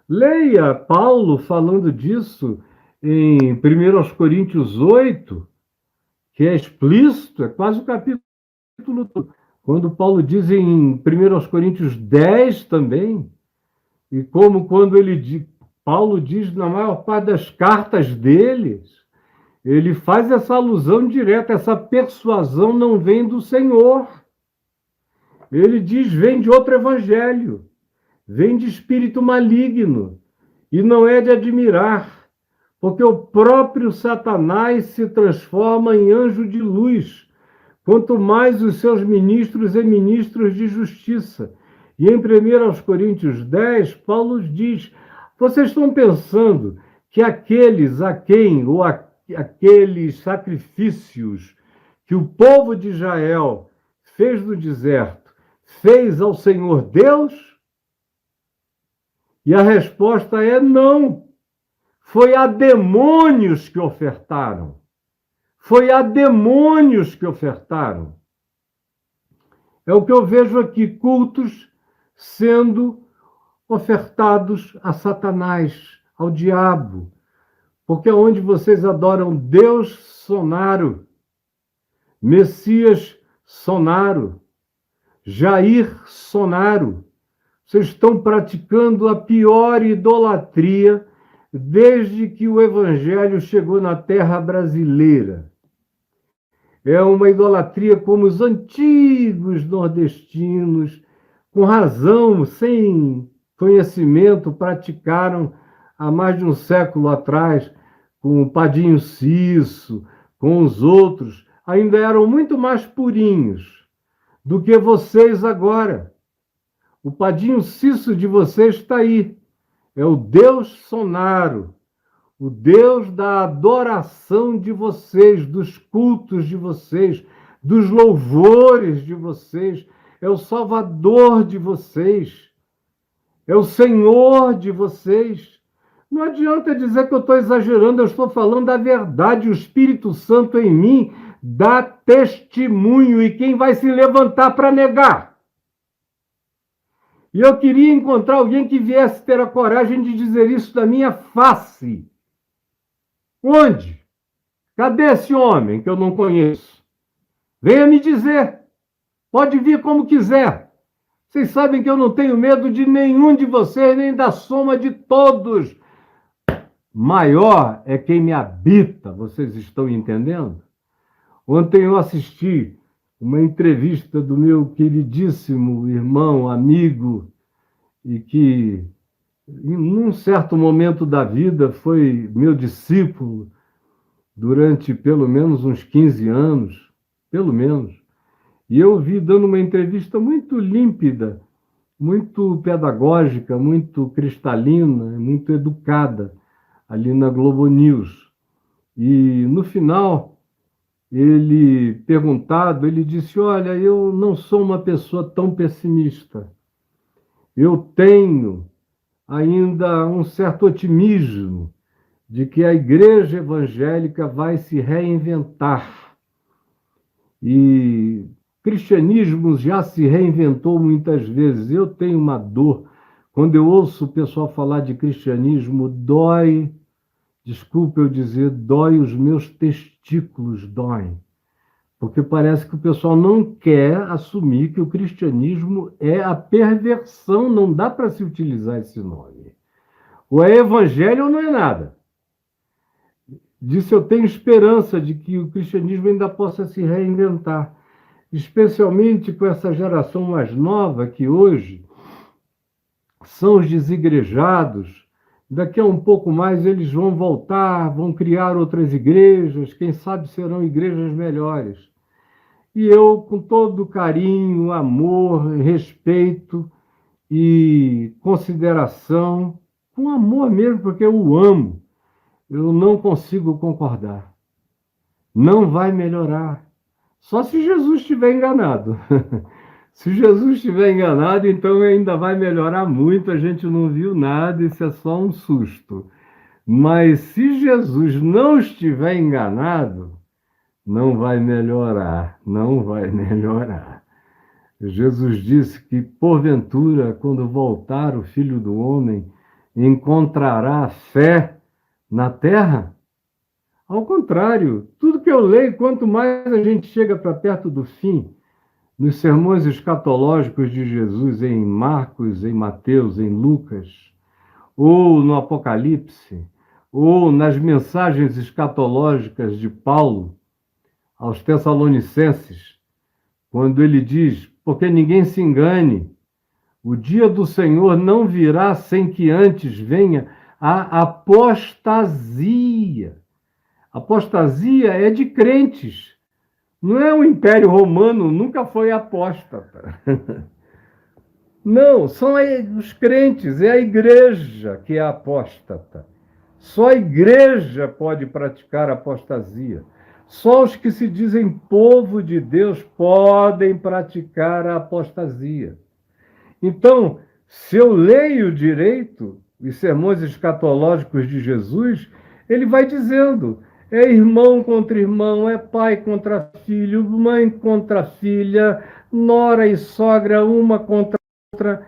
Leia Paulo falando disso em 1 Coríntios 8, que é explícito, é quase o capítulo todo. Quando Paulo diz em 1 Coríntios 10 também, e como quando Paulo diz na maior parte das cartas deles, ele faz essa alusão direta, essa persuasão não vem do Senhor. Ele diz, vem de outro evangelho, vem de espírito maligno, e não é de admirar, porque o próprio Satanás se transforma em anjo de luz, quanto mais os seus ministros e ministros de justiça. E em 1 Coríntios 10, Paulo diz, vocês estão pensando que aqueles a quem, ou aqueles sacrifícios que o povo de Israel fez no deserto, fez ao Senhor Deus? E a resposta é não. Foi a demônios que ofertaram. Foi a demônios que ofertaram. É o que eu vejo aqui, cultos sendo ofertados a Satanás, ao diabo. Porque onde vocês adoram Deus Sonaro, Messias Sonaro, Jair Sonaro, vocês estão praticando a pior idolatria desde que o evangelho chegou na terra brasileira. É uma idolatria como os antigos nordestinos, com razão, sem conhecimento, praticaram há mais de um século atrás, com o Padinho Cisso, com os outros, ainda eram muito mais purinhos do que vocês agora. O Padinho Cisso de vocês está aí. É o Deus Sonaro, o Deus da adoração de vocês, dos cultos de vocês, dos louvores de vocês. É o Salvador de vocês. É o Senhor de vocês. Não adianta dizer que eu estou exagerando, eu estou falando a verdade. O Espírito Santo em mim dá testemunho. E quem vai se levantar para negar? E eu queria encontrar alguém que viesse ter a coragem de dizer isso da minha face. Onde? Cadê esse homem que eu não conheço? Venha me dizer. Pode vir como quiser. Vocês sabem que eu não tenho medo de nenhum de vocês, nem da soma de todos. Maior é quem me habita, vocês estão entendendo? Ontem eu assisti uma entrevista do meu queridíssimo irmão, amigo, e que, em um certo momento da vida, foi meu discípulo durante pelo menos uns 15 anos, pelo menos. E eu vi dando uma entrevista muito límpida, muito pedagógica, muito cristalina, muito educada, ali na Globo News. E, no final, ele, perguntado, ele disse, olha, eu não sou uma pessoa tão pessimista. Eu tenho ainda um certo otimismo de que a igreja evangélica vai se reinventar. E o cristianismo já se reinventou muitas vezes. Eu tenho uma dor. Quando eu ouço o pessoal falar de cristianismo, dói, desculpa eu dizer, dói os meus testículos, doem. Porque parece que o pessoal não quer assumir que o cristianismo é a perversão, não dá para se utilizar esse nome. Ou é evangelho ou não é nada. Disse, eu tenho esperança de que o cristianismo ainda possa se reinventar, especialmente com essa geração mais nova que hoje são os desigrejados. Daqui a um pouco mais eles vão voltar, vão criar outras igrejas, quem sabe serão igrejas melhores. E eu, com todo carinho, amor, respeito e consideração, com amor mesmo, porque eu o amo, eu não consigo concordar. Não vai melhorar. Só se Jesus estiver enganado. Se Jesus estiver enganado, então ainda vai melhorar muito. A gente não viu nada, isso é só um susto. Mas se Jesus não estiver enganado, não vai melhorar, não vai melhorar. Jesus disse que, porventura, quando voltar o Filho do Homem, encontrará fé na terra? Ao contrário, tudo que eu leio, quanto mais a gente chega para perto do fim, nos sermões escatológicos de Jesus em Marcos, em Mateus, em Lucas, ou no Apocalipse, ou nas mensagens escatológicas de Paulo aos Tessalonicenses, quando ele diz: porque ninguém se engane, o dia do Senhor não virá sem que antes venha a apostasia. Apostasia é de crentes. Não é o Império Romano, nunca foi apóstata. Não, são os crentes, é a igreja que é apóstata. Só a igreja pode praticar apostasia. Só os que se dizem povo de Deus podem praticar a apostasia. Então, se eu leio direito os sermões escatológicos de Jesus, ele vai dizendo: é irmão contra irmão, é pai contra filho, mãe contra filha, nora e sogra, uma contra outra.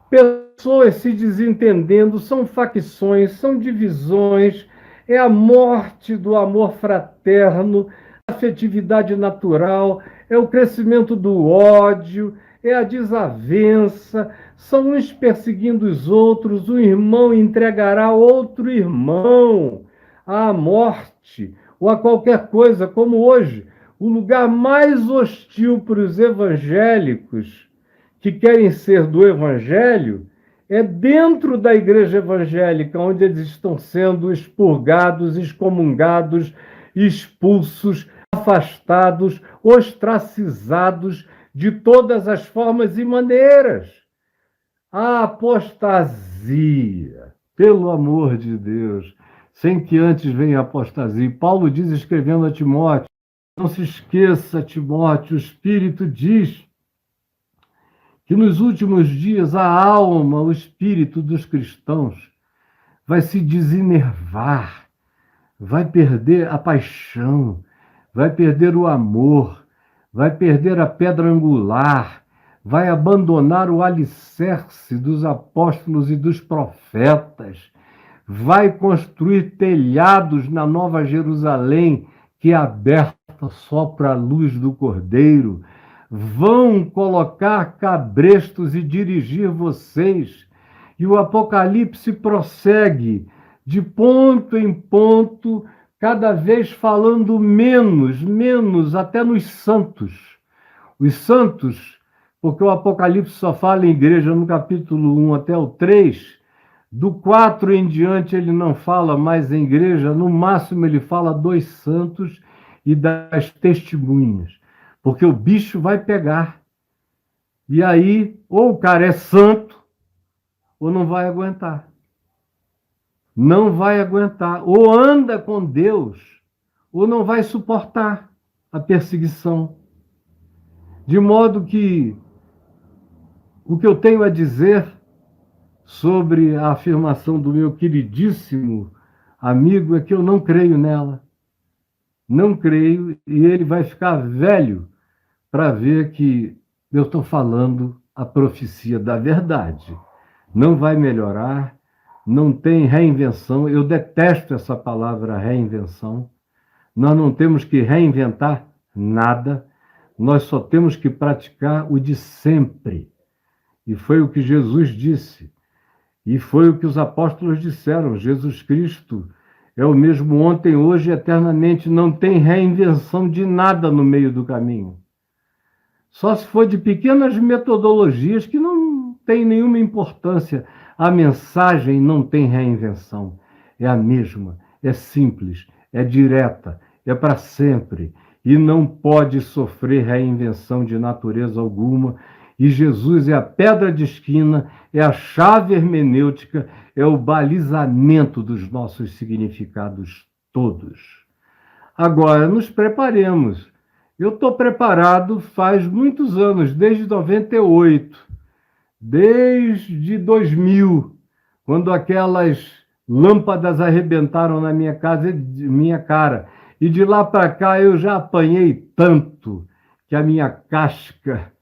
Pessoas se desentendendo, são facções, são divisões, é a morte do amor fraterno, a afetividade natural, é o crescimento do ódio, é a desavença, são uns perseguindo os outros, um irmão entregará outro irmão à morte ou a qualquer coisa, como hoje. O lugar mais hostil para os evangélicos que querem ser do evangelho é dentro da igreja evangélica, onde eles estão sendo expurgados, excomungados, expulsos, afastados, ostracizados de todas as formas e maneiras. A apostasia, pelo amor de Deus, sem que antes venha a apostasia. Paulo diz, escrevendo a Timóteo: não se esqueça, Timóteo, o Espírito diz que nos últimos dias a alma, o espírito dos cristãos vai se desenervar, vai perder a paixão, vai perder o amor, vai perder a pedra angular, vai abandonar o alicerce dos apóstolos e dos profetas, vai construir telhados na Nova Jerusalém, que é aberta só para a luz do Cordeiro, vão colocar cabrestos e dirigir vocês. E o Apocalipse prossegue, de ponto em ponto, cada vez falando menos, até nos santos. Os santos, porque o Apocalipse só fala em igreja no capítulo 1 até o 3, do 4 em diante ele não fala mais em igreja, no máximo ele fala dos santos e das testemunhas, porque o bicho vai pegar. E aí, ou o cara é santo, ou não vai aguentar. Não vai aguentar. Ou anda com Deus, ou não vai suportar a perseguição. De modo que o que eu tenho a dizer sobre a afirmação do meu queridíssimo amigo é que eu não creio nela. Não creio, e ele vai ficar velho para ver que eu estou falando a profecia da verdade. Não vai melhorar, não tem reinvenção. Eu detesto essa palavra reinvenção. Nós não temos que reinventar nada, nós só temos que praticar o de sempre. E foi o que Jesus disse, e foi o que os apóstolos disseram: Jesus Cristo é o mesmo ontem, hoje e eternamente, não tem reinvenção de nada no meio do caminho. Só se for de pequenas metodologias que não tem nenhuma importância. A mensagem não tem reinvenção. É a mesma, é simples, é direta, é para sempre. E não pode sofrer reinvenção de natureza alguma. E Jesus é a pedra de esquina, é a chave hermenêutica, é o balizamento dos nossos significados todos. Agora, nos preparemos. Eu estou preparado faz muitos anos, desde 98, desde 2000, quando aquelas lâmpadas arrebentaram na minha casa, minha cara. E de lá para cá eu já apanhei tanto que a minha casca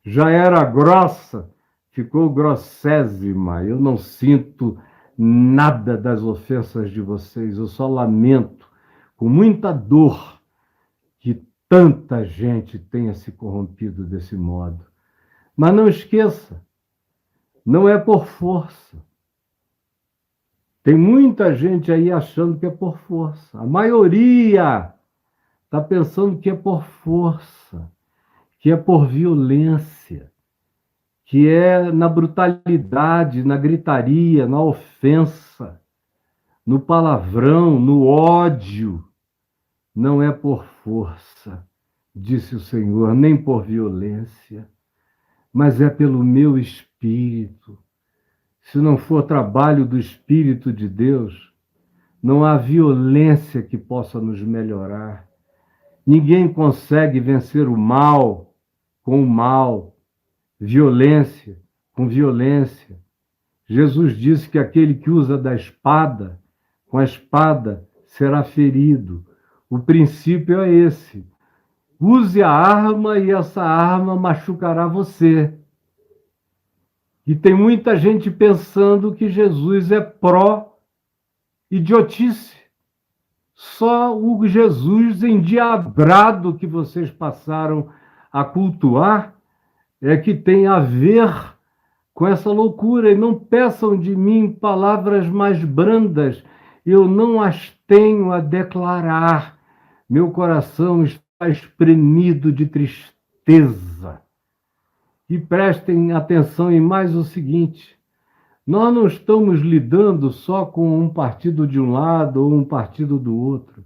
já era grossa, ficou grossésima. Eu não sinto nada das ofensas de vocês. Eu só lamento, com muita dor, que tanta gente tenha se corrompido desse modo. Mas não esqueça, não é por força. Tem muita gente aí achando que é por força. A maioria está pensando que é por força, que é por violência, que é na brutalidade, na gritaria, na ofensa, no palavrão, no ódio. Não é por força, disse o Senhor, nem por violência, mas é pelo meu Espírito. Se não for trabalho do Espírito de Deus, não há violência que possa nos melhorar. Ninguém consegue vencer o mal com o mal, violência com violência. Jesus disse que aquele que usa da espada, com a espada será ferido. O princípio é esse. Use a arma e essa arma machucará você. E tem muita gente pensando que Jesus é pró-idiotice. Só o Jesus endiabrado que vocês passaram a cultuar é que tem a ver com essa loucura. E não peçam de mim palavras mais brandas, eu não as tenho a declarar. Meu coração está espremido de tristeza. E prestem atenção em mais o seguinte: nós não estamos lidando só com um partido de um lado ou um partido do outro.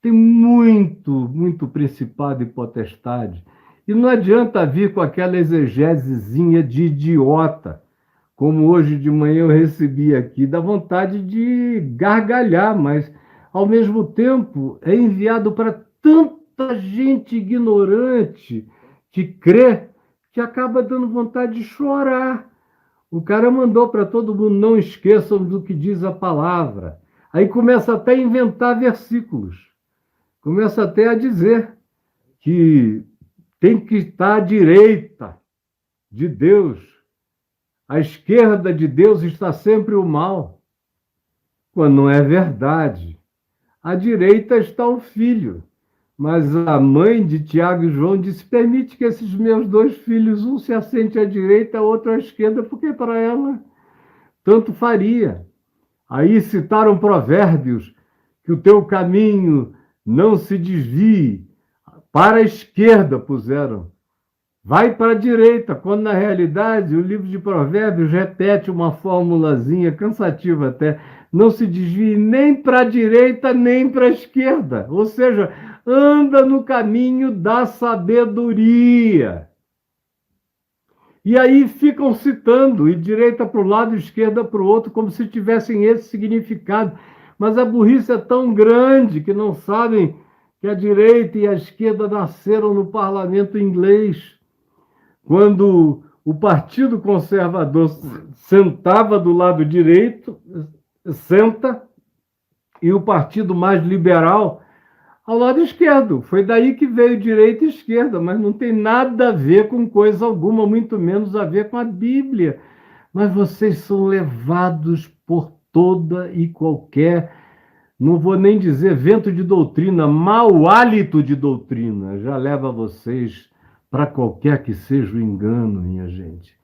Tem muito principado e potestade. E não adianta vir com aquela exegesezinha de idiota, como hoje de manhã eu recebi aqui, dá vontade de gargalhar, mas, ao mesmo tempo, é enviado para tanta gente ignorante que crê, que acaba dando vontade de chorar. O cara mandou para todo mundo: não esqueçam do que diz a palavra. Aí começa até a inventar versículos. Começa até a dizer que tem que estar à direita de Deus. À esquerda de Deus está sempre o mal. Quando não é verdade. À direita está o filho. Mas a mãe de Tiago e João disse: permite que esses meus dois filhos, um se assente à direita, outro à esquerda, porque para ela tanto faria. Aí citaram Provérbios, que o teu caminho não se desvie. Para a esquerda puseram. Vai para a direita, quando na realidade o livro de Provérbios repete uma formulazinha cansativa até: não se desvie nem para a direita nem para a esquerda. Ou seja, anda no caminho da sabedoria. E aí ficam citando, e direita para um lado e esquerda para o outro, como se tivessem esse significado. Mas a burrice é tão grande que não sabem que a direita e a esquerda nasceram no parlamento inglês. Quando o Partido Conservador sentava do lado direito, senta, e o partido mais liberal ao lado esquerdo. Foi daí que veio direita e esquerda, mas não tem nada a ver com coisa alguma, muito menos a ver com a Bíblia. Mas vocês são levados por toda e qualquer, não vou nem dizer vento de doutrina, mau hálito de doutrina, já leva vocês para qualquer que seja o engano, minha gente.